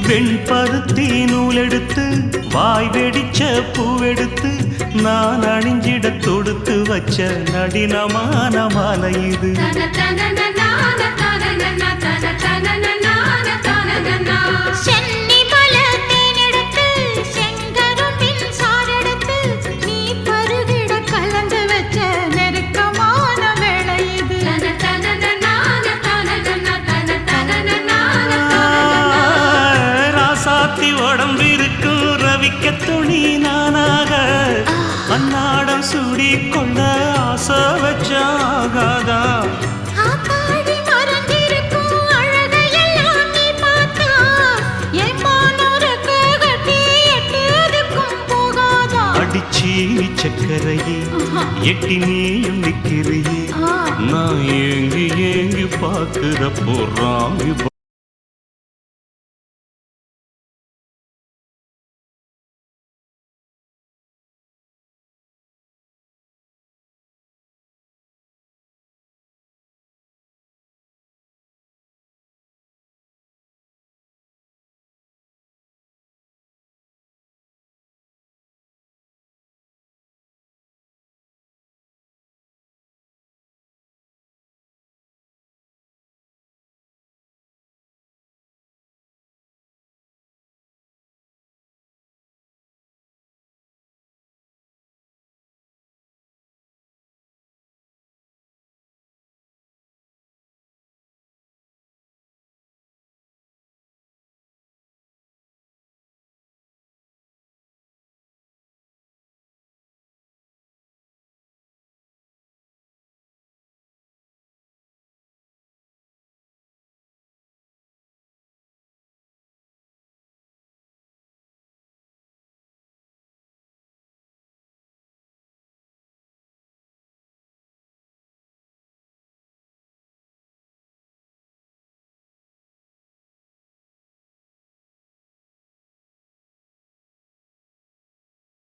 வெண்பருத்தி நூலெடுத்து வாய் வெடிச்ச பூவெடுத்து நான் அணிஞ்சிட தொடுத்து வச்ச நடினமான மாலை இது. உடம்பிருக்கும் ரவிக்க துணி நானாக அன்னாடம் சூடி கொண்ட ஆசை வச்சாகாதா. அடிச்சி சக்கரையே எட்டி நீயும் நிக்கிறையே நான் ஏங்கி ஏங்கி பார்க்கிறப்போ ராமி